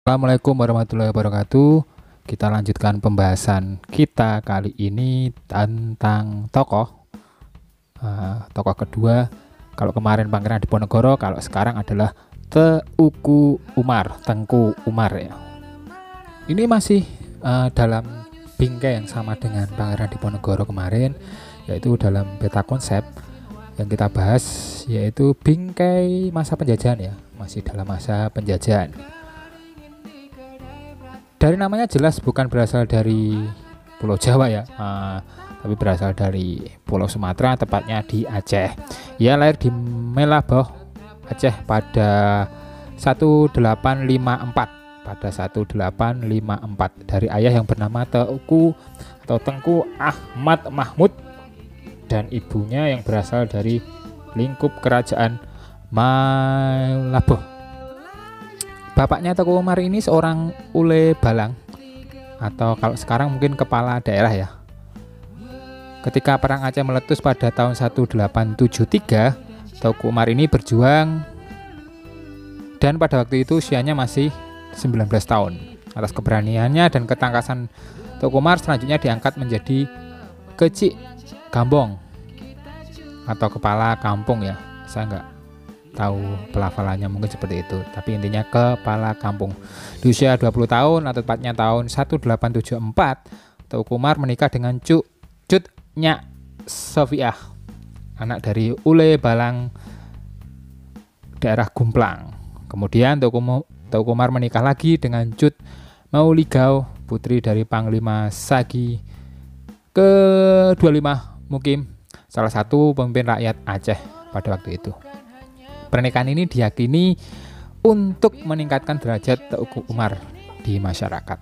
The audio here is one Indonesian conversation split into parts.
Assalamualaikum warahmatullahi wabarakatuh. Kita lanjutkan pembahasan kita kali ini tentang tokoh. Tokoh kedua, kalau kemarin Pangeran Diponegoro, kalau sekarang adalah Teuku Umar, Tengku Umar ya. Ini masih dalam bingkai yang sama dengan Pangeran Diponegoro kemarin, yaitu dalam peta konsep yang kita bahas, yaitu bingkai masa penjajahan ya, masih dalam masa penjajahan. Dari namanya jelas bukan berasal dari Pulau Jawa ya, tapi berasal dari Pulau Sumatera, tepatnya di Aceh. Ia lahir di Melaboh, Aceh pada 1854 dari ayah yang bernama Teuku atau Tengku Ahmad Mahmud dan ibunya yang berasal dari lingkup kerajaan Melaboh. Bapaknya Teuku Umar ini seorang ule balang atau kalau sekarang mungkin kepala daerah ya. Ketika perang Aceh meletus pada tahun 1873, Teuku Umar ini berjuang dan pada waktu itu usianya masih 19 tahun. Atas keberaniannya dan ketangkasan Teuku Umar selanjutnya diangkat menjadi Kecik Gambong atau kepala kampung ya. Saya enggak tahu pelafalannya, mungkin seperti itu, tapi intinya kepala kampung. Di usia 20 tahun atau tepatnya tahun 1874, Teuku Umar menikah dengan Cut Nyak Sofiah, anak dari ule balang daerah Gumplang. Kemudian Teuku Umar menikah lagi dengan Cut Mauligao, putri dari Panglima Sagi ke-25 Mukim, salah satu pemimpin rakyat Aceh pada waktu itu. Pernikahan ini diyakini untuk meningkatkan derajat Teuku Umar di masyarakat.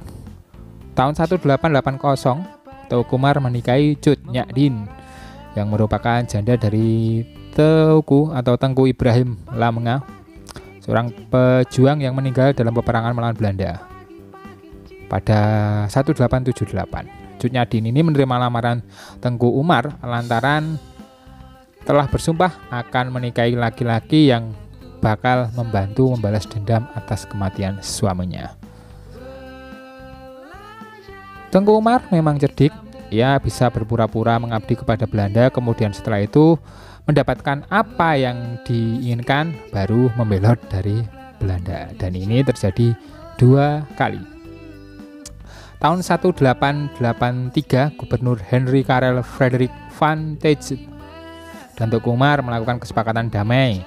Tahun 1880, Teuku Umar menikahi Cut Nyak Din yang merupakan janda dari Teuku atau Tengku Ibrahim Lamenga, seorang pejuang yang meninggal dalam peperangan melawan Belanda pada 1878. Cut Nyak Din ini menerima lamaran Tengku Umar lantaran telah bersumpah akan menikahi laki-laki yang bakal membantu membalas dendam atas kematian suaminya. Tengku Umar memang cerdik, ia bisa berpura-pura mengabdi kepada Belanda, kemudian setelah itu mendapatkan apa yang diinginkan baru membelot dari Belanda, dan ini terjadi 2 kali. Tahun 1883, Gubernur Henry Karel Frederik van Tijt dan Teuku Umar melakukan kesepakatan damai.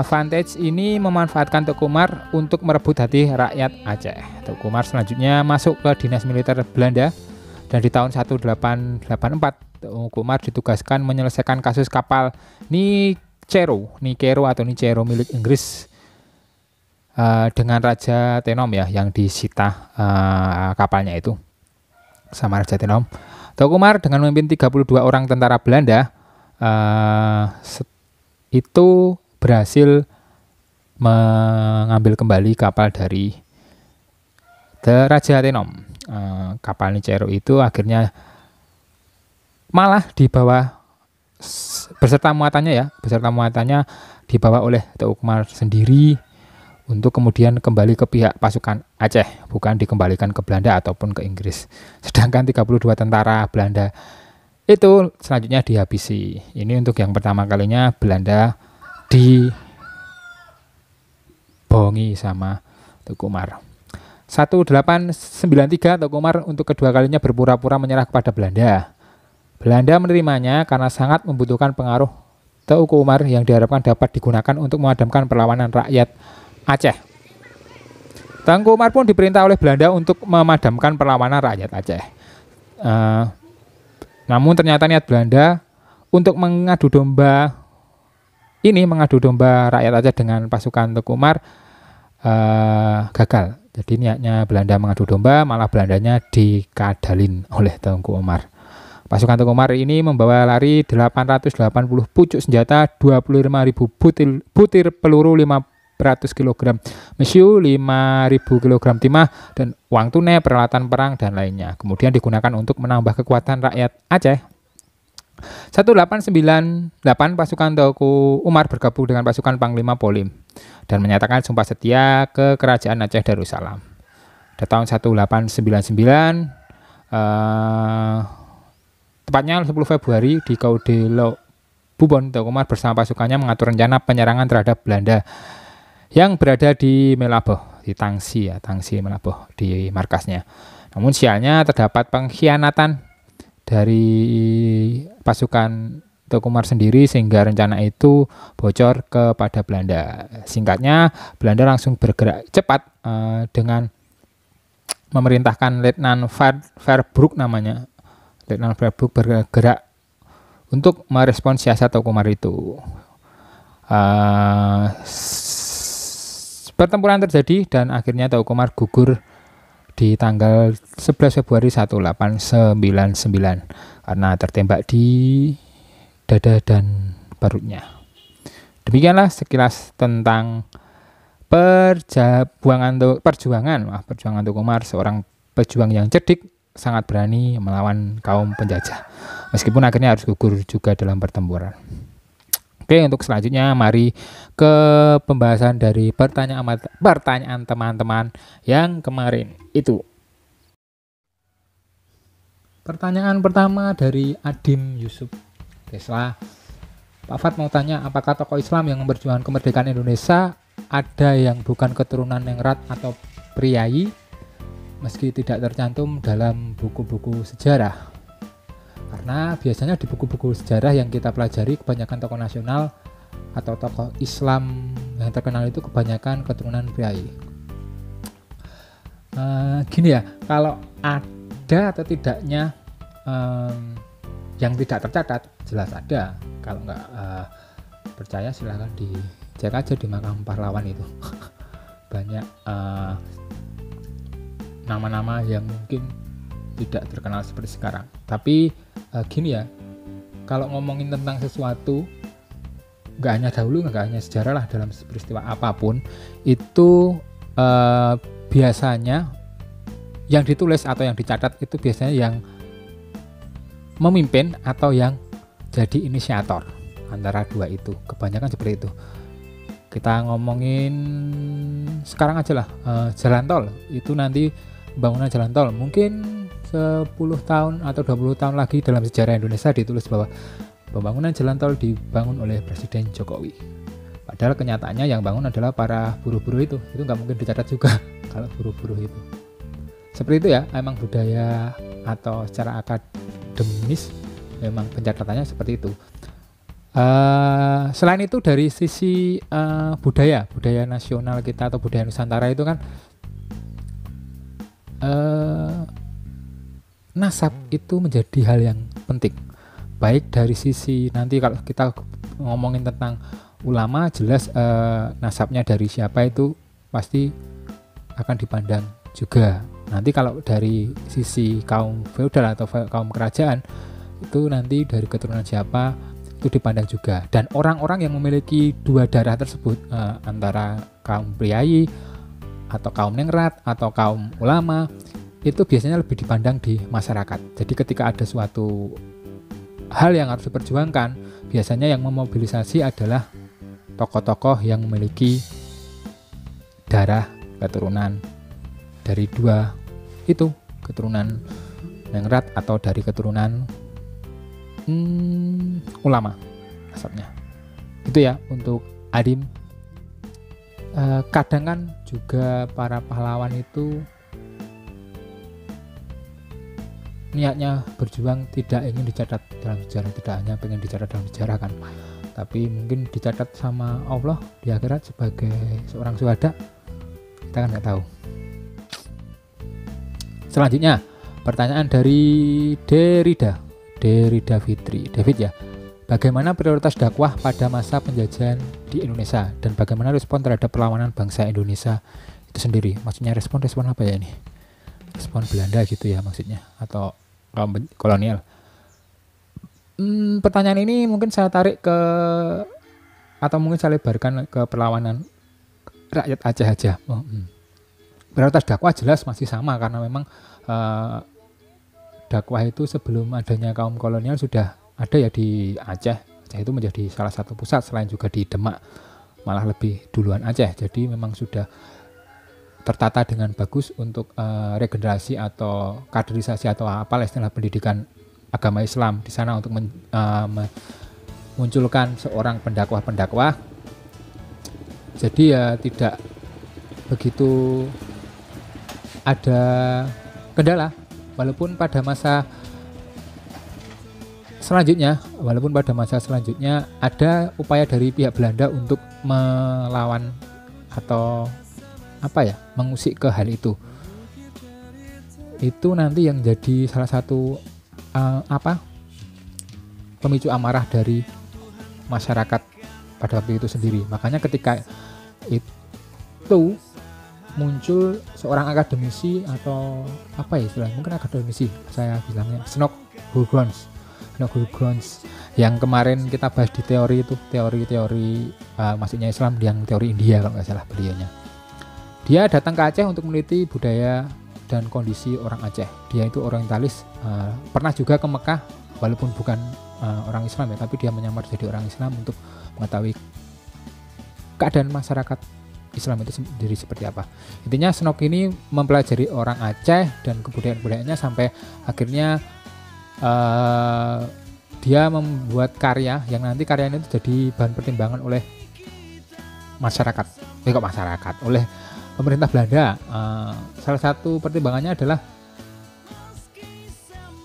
Van Tijt ini memanfaatkan Teuku Umar untuk merebut hati rakyat Aceh. Teuku Umar selanjutnya masuk ke dinas militer Belanda dan di tahun 1884 Teuku Umar ditugaskan menyelesaikan kasus kapal Nicero milik Inggris dengan Raja Tenom ya, yang disita kapalnya itu sama Raja Tenom. Teuku Umar dengan memimpin 32 orang tentara Belanda itu berhasil mengambil kembali kapal dari Raja Tenom. Kapal Nicero itu akhirnya malah dibawa beserta muatannya dibawa oleh Teuku Umar sendiri untuk kemudian kembali ke pihak pasukan Aceh, bukan dikembalikan ke Belanda ataupun ke Inggris. Sedangkan 32 tentara Belanda itu selanjutnya dihabisi. Ini untuk yang pertama kalinya Belanda dibohongi sama Teuku Umar. 1893 Teuku Umar untuk kedua kalinya berpura-pura menyerah kepada Belanda. Belanda menerimanya karena sangat membutuhkan pengaruh Teuku Umar yang diharapkan dapat digunakan untuk memadamkan perlawanan rakyat Aceh. Teuku Umar pun diperintah oleh Belanda untuk memadamkan perlawanan rakyat Aceh. Namun ternyata niat Belanda untuk mengadu domba rakyat Aceh dengan pasukan Teuku Umar gagal. Jadi niatnya Belanda mengadu domba, malah Belandanya dikadalin oleh Teuku Umar. Pasukan Teuku Umar ini membawa lari 880 pucuk senjata, 25.000 butir peluru, 500 kg mesiu, 5.000 kg timah, dan uang tunai, peralatan perang, dan lainnya. Kemudian digunakan untuk menambah kekuatan rakyat Aceh. 1898 pasukan Teuku Umar bergabung dengan pasukan Panglima Polim dan menyatakan sumpah setia ke kerajaan Aceh Darussalam. Pada tahun 1899 tepatnya 10 Februari di Kaudelo Bubon, Teuku Umar bersama pasukannya mengatur rencana penyerangan terhadap Belanda yang berada di Melaboh, di Tangsi Melaboh, di markasnya. Namun sialnya terdapat pengkhianatan dari pasukan Teuku Umar sendiri sehingga rencana itu bocor kepada Belanda. Singkatnya, Belanda langsung bergerak cepat dengan memerintahkan Letnan Verbrugge namanya. Letnan Verbrugge bergerak untuk merespons siasat Teuku Umar itu. Pertempuran terjadi dan akhirnya Teuku Umar gugur di tanggal 11 Februari 1899 karena tertembak di dada dan perutnya. Demikianlah sekilas tentang perjuangan Teuku Umar, seorang pejuang yang cerdik, sangat berani melawan kaum penjajah. Meskipun akhirnya harus gugur juga dalam pertempuran. Oke, untuk selanjutnya mari ke pembahasan dari pertanyaan teman-teman yang kemarin itu. Pertanyaan pertama dari Adim Yusuf Tesla. Pak Fat mau tanya, apakah tokoh Islam yang memperjuangkan kemerdekaan Indonesia ada yang bukan keturunan Ningrat atau priai meski tidak tercantum dalam buku-buku sejarah? Karena biasanya di buku-buku sejarah yang kita pelajari kebanyakan tokoh nasional atau tokoh Islam yang terkenal itu kebanyakan keturunan priai. Gini ya, kalau ada atau tidaknya yang tidak tercatat, jelas ada. Kalau nggak percaya silahkan dicek aja di makam pahlawan itu. Banyak nama-nama yang mungkin tidak terkenal seperti sekarang. Tapi gini ya, kalau ngomongin tentang sesuatu, nggak hanya dahulu, nggak hanya sejarah lah, dalam peristiwa apapun itu biasanya yang ditulis atau yang dicatat itu biasanya yang memimpin atau yang jadi inisiator, antara dua itu, kebanyakan seperti itu. Kita ngomongin sekarang aja lah, jalan tol itu nanti, pembangunan jalan tol mungkin 10 tahun atau 20 tahun lagi dalam sejarah Indonesia ditulis bahwa pembangunan jalan tol dibangun oleh Presiden Jokowi. Padahal kenyataannya yang bangun adalah para buruh-buruh itu nggak mungkin dicatat juga kalau buruh-buruh itu. Seperti itu ya, emang budaya atau secara akademis memang pencatatannya seperti itu. Selain itu dari sisi budaya nasional kita atau budaya Nusantara itu kan nasab itu menjadi hal yang penting. Baik dari sisi nanti kalau kita ngomongin tentang ulama, jelas nasabnya dari siapa itu pasti akan dipandang juga. Nanti kalau dari sisi kaum feodal atau kaum kerajaan itu nanti dari keturunan siapa itu dipandang juga. Dan orang-orang yang memiliki dua darah tersebut, antara kaum priai atau kaum ningrat atau kaum ulama, itu biasanya lebih dipandang di masyarakat. Jadi ketika ada suatu hal yang harus diperjuangkan, biasanya yang memobilisasi adalah tokoh-tokoh yang memiliki darah keturunan dari dua itu, keturunan ningrat atau dari keturunan ulama asapnya. Itu ya untuk Adim. Kadang kan juga para pahlawan itu niatnya berjuang tidak ingin dicatat dalam sejarah, tidak hanya pengen dicatat dalam sejarah kan, tapi mungkin dicatat sama Allah di akhirat sebagai seorang syuhada, kita kan nggak tahu. Selanjutnya pertanyaan dari Derida Fitri. David ya, bagaimana prioritas dakwah pada masa penjajahan di Indonesia dan bagaimana respon terhadap perlawanan bangsa Indonesia itu sendiri? Maksudnya respon apa ya ini? Respon Belanda gitu ya maksudnya, atau kaum kolonial. Pertanyaan ini mungkin saya tarik ke, atau mungkin saya lebarkan ke perlawanan rakyat Aceh aja. Prioritas dakwah jelas masih sama, karena memang dakwah itu sebelum adanya kaum kolonial sudah ada ya di Aceh. Aceh itu menjadi salah satu pusat selain juga di Demak, malah lebih duluan Aceh. Jadi memang sudah tertata dengan bagus untuk regenerasi atau kaderisasi atau apalah istilah pendidikan agama Islam di sana untuk memunculkan seorang pendakwah-pendakwah. Jadi ya tidak begitu ada kendala, walaupun pada masa selanjutnya ada upaya dari pihak Belanda untuk melawan atau mengusik ke hal itu. Itu nanti yang jadi salah satu pemicu amarah dari masyarakat pada waktu itu sendiri. Makanya ketika itu muncul seorang akademisi atau istilahnya, mungkin akademisi saya bilangnya, Snock Hurgronds yang kemarin kita bahas di teori masuknya Islam yang teori India kalau nggak salah beliaunya. Dia datang ke Aceh untuk meneliti budaya dan kondisi orang Aceh. Dia itu orientalis, pernah juga ke Mekah walaupun bukan orang Islam ya, tapi dia menyamar jadi orang Islam untuk mengetahui keadaan masyarakat Islam itu sendiri seperti apa. Intinya Snock ini mempelajari orang Aceh dan kebudayaan-budayaannya sampai akhirnya dia membuat karya yang nanti karyanya itu jadi bahan pertimbangan oleh oleh pemerintah Belanda. Salah satu pertimbangannya adalah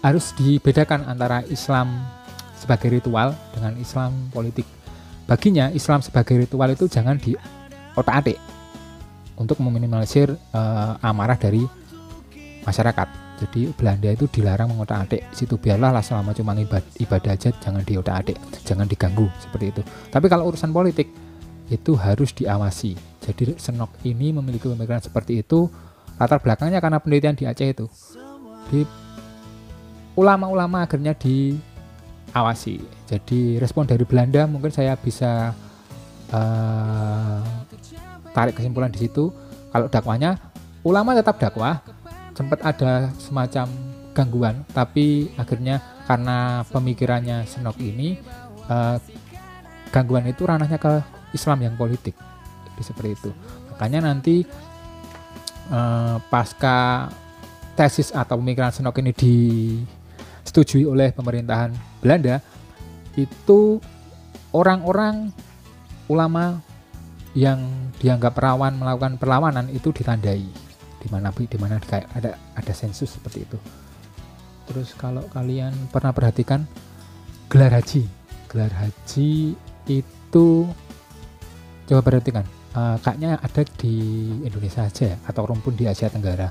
harus dibedakan antara Islam sebagai ritual dengan Islam politik. Baginya Islam sebagai ritual itu jangan diotak-atik untuk meminimalisir amarah dari masyarakat. Jadi Belanda itu dilarang mengotak-atik situ, biarlah selama cuma ibadah aja, jangan diotak-atik, jangan diganggu seperti itu. Tapi kalau urusan politik itu harus diawasi. Jadi Snock ini memiliki pemikiran seperti itu. Latar belakangnya karena penelitian di Aceh itu. Di ulama-ulama akhirnya diawasi. Jadi respon dari Belanda mungkin saya bisa tarik kesimpulan di situ. Kalau dakwanya, ulama tetap dakwah, sempat ada semacam gangguan, tapi akhirnya karena pemikirannya Snock ini, gangguan itu ranahnya ke Islam yang politik. Jadi seperti itu. Makanya nanti pasca tesis atau pemikiran Snock ini disetujui oleh pemerintahan Belanda, itu orang-orang ulama yang dianggap rawan melakukan perlawanan itu ditandai di mana ada sensus seperti itu. Terus kalau kalian pernah perhatikan gelar haji itu coba perhatikan, kayaknya ada di Indonesia aja ya, atau rumpun di Asia Tenggara.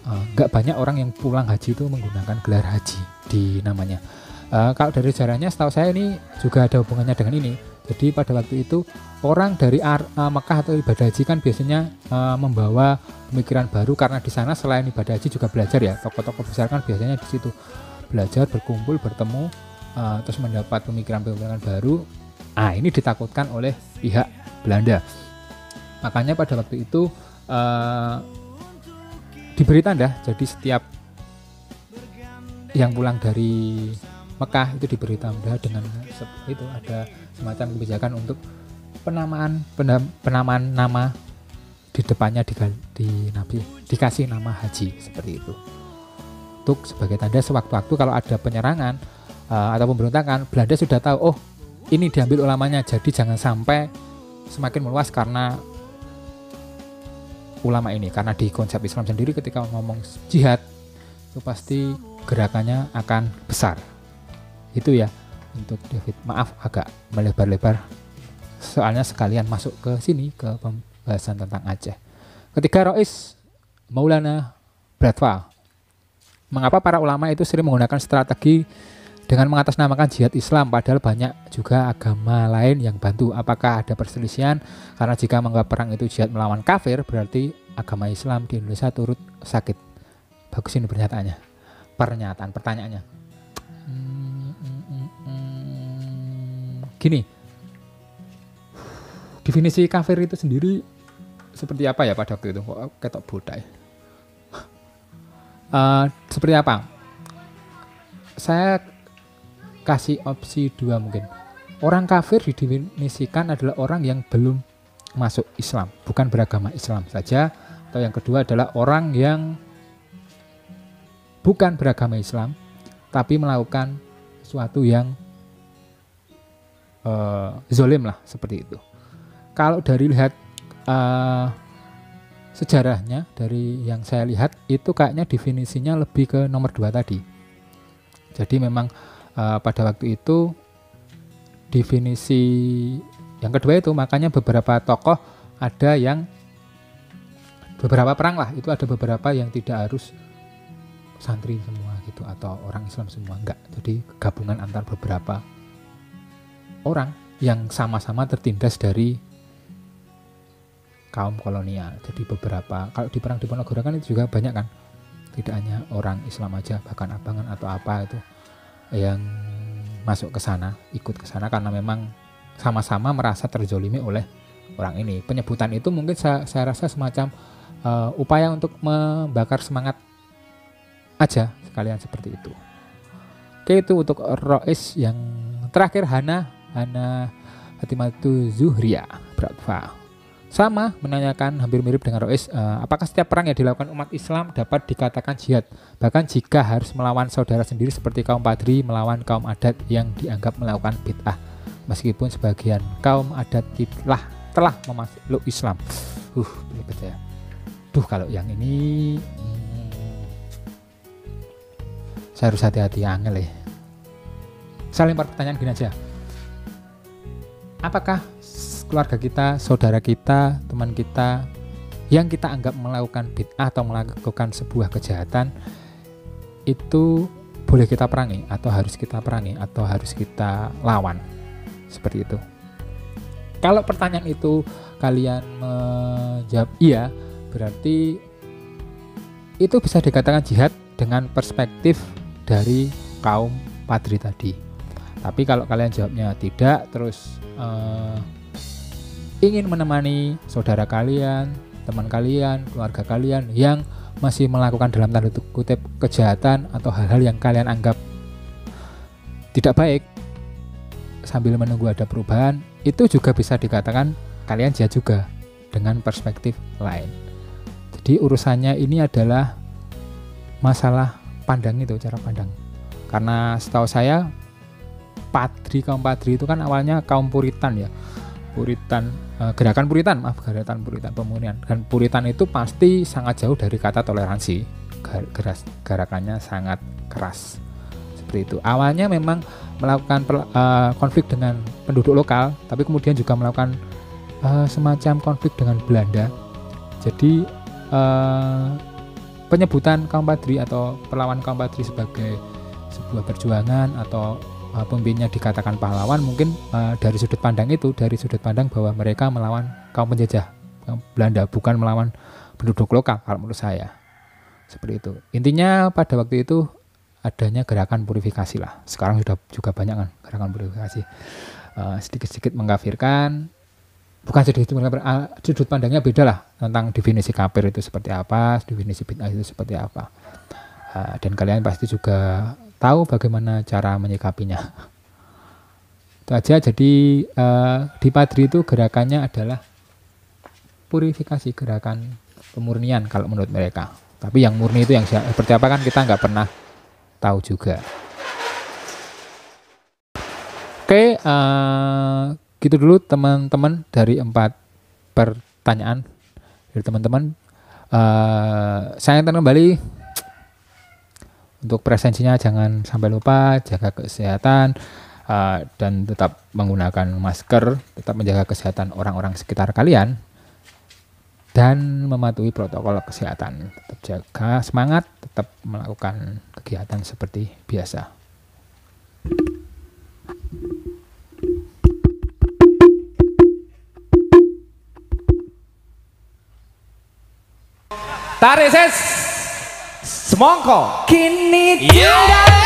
Nggak banyak orang yang pulang haji itu menggunakan gelar haji di namanya. Kalau dari sejarahnya setahu saya ini juga ada hubungannya dengan ini. Jadi pada waktu itu orang dari Mekah atau ibadah haji kan biasanya membawa pemikiran baru, karena di sana selain ibadah haji juga belajar ya. Tokoh-tokoh besar kan biasanya di situ belajar, berkumpul, bertemu, terus mendapat pemikiran-pemikiran baru. Ini ditakutkan oleh pihak Belanda. Makanya pada waktu itu diberi tanda. Jadi setiap yang pulang dari Mekah itu diberi tanda dengan itu, ada semacam kebijakan untuk penamaan nama di depannya dikasih nama haji seperti itu, untuk sebagai tanda sewaktu-waktu kalau ada penyerangan atau pemberontakan, Belanda sudah tahu, oh ini diambil ulamanya. Jadi jangan sampai semakin meluas karena ulama ini, karena di konsep Islam sendiri ketika ngomong jihad itu pasti gerakannya akan besar. Itu ya untuk David, maaf agak melebar-lebar soalnya sekalian masuk ke sini ke pembahasan tentang Aceh. Ketiga, Rois Maulana Bratwa. Mengapa para ulama itu sering menggunakan strategi dengan mengatasnamakan jihad Islam, padahal banyak juga agama lain yang bantu? Apakah ada perselisihan? Karena jika menganggap perang itu jihad melawan kafir, berarti agama Islam di Indonesia turut sakit. Bagus ini pertanyaannya. Gini, definisi kafir itu sendiri seperti apa ya pada waktu itu? Kok ketok bodoh ya? Seperti apa? Saya kasih opsi 2 mungkin. Orang kafir didefinisikan adalah orang yang belum masuk Islam, bukan beragama Islam saja. Atau yang kedua adalah orang yang bukan beragama Islam, tapi melakukan sesuatu yang zolim lah, seperti itu. Kalau dari lihat sejarahnya, dari yang saya lihat itu kayaknya definisinya lebih ke nomor 2 tadi. Jadi memang pada waktu itu definisi yang kedua itu, makanya beberapa tokoh ada yang beberapa perang lah, itu ada beberapa yang tidak harus santri semua gitu atau orang Islam semua, enggak. Jadi gabungan antar beberapa orang yang sama-sama tertindas dari kaum kolonial. Jadi beberapa, kalau di perang Diponegoro kan itu juga banyak kan, tidak hanya orang Islam aja, bahkan abangan atau apa itu yang masuk ke sana, ikut ke sana karena memang sama-sama merasa terzolimi oleh orang ini. Penyebutan itu mungkin saya rasa semacam upaya untuk membakar semangat aja sekalian, seperti itu. Oke, itu untuk Rois. Yang terakhir Hana Hatimatu Zuhriya Bratva sama menanyakan hampir mirip dengan Rois, apakah setiap perang yang dilakukan umat Islam dapat dikatakan jihad, bahkan jika harus melawan saudara sendiri seperti kaum Padri melawan kaum adat yang dianggap melakukan bid'ah, meskipun sebagian kaum adat telah memasuk Islam. Ribet ya. Kalau yang ini saya harus hati-hati, angel ya. Saya lempar pertanyaan gini aja. Apakah keluarga kita, saudara kita, teman kita yang kita anggap melakukan bid'ah atau melakukan sebuah kejahatan itu boleh kita perangi atau harus kita perangi atau harus kita lawan? Seperti itu. Kalau pertanyaan itu kalian menjawab iya, berarti itu bisa dikatakan jihad dengan perspektif dari kaum Padri tadi. Tapi kalau kalian jawabnya tidak, terus ingin menemani saudara kalian, teman kalian, keluarga kalian yang masih melakukan dalam tanda kutip kejahatan atau hal-hal yang kalian anggap tidak baik, sambil menunggu ada perubahan, itu juga bisa dikatakan kalian jihad juga dengan perspektif lain. Jadi urusannya ini adalah masalah pandang, itu cara pandang. Karena setahu saya kaum Padri itu kan awalnya kaum Puritan ya. Gerakan Puritan pemurnian. Dan Puritan itu pasti sangat jauh dari kata toleransi. Gerakannya sangat keras. Seperti itu. Awalnya memang melakukan konflik dengan penduduk lokal, tapi kemudian juga melakukan semacam konflik dengan Belanda. Jadi penyebutan kaum Padri atau perlawan kaum Padri sebagai sebuah perjuangan atau pemimpinnya dikatakan pahlawan mungkin dari sudut pandang bahwa mereka melawan kaum penjajah Belanda, bukan melawan penduduk lokal kalau menurut saya. Seperti itu. Intinya pada waktu itu adanya gerakan purifikasi lah. Sekarang sudah juga banyak kan gerakan purifikasi. Sedikit-sedikit mengkafirkan, bukan sedikit mengkafirkan, sudut pandangnya beda lah tentang definisi kafir itu seperti apa, definisi bid'ah itu seperti apa. Dan kalian pasti juga tahu bagaimana cara menyikapinya. Itu aja. Jadi di Padri itu gerakannya adalah purifikasi, gerakan pemurnian kalau menurut mereka. Tapi yang murni itu yang seperti apa kan kita nggak pernah tahu juga. Oke, gitu dulu teman-teman dari 4 pertanyaan dari teman-teman. Saya ingin kembali. Untuk presensinya jangan sampai lupa, jaga kesehatan dan tetap menggunakan masker, tetap menjaga kesehatan orang-orang sekitar kalian dan mematuhi protokol kesehatan. Tetap jaga semangat, tetap melakukan kegiatan seperti biasa. Tarik ses semongko kini yeah.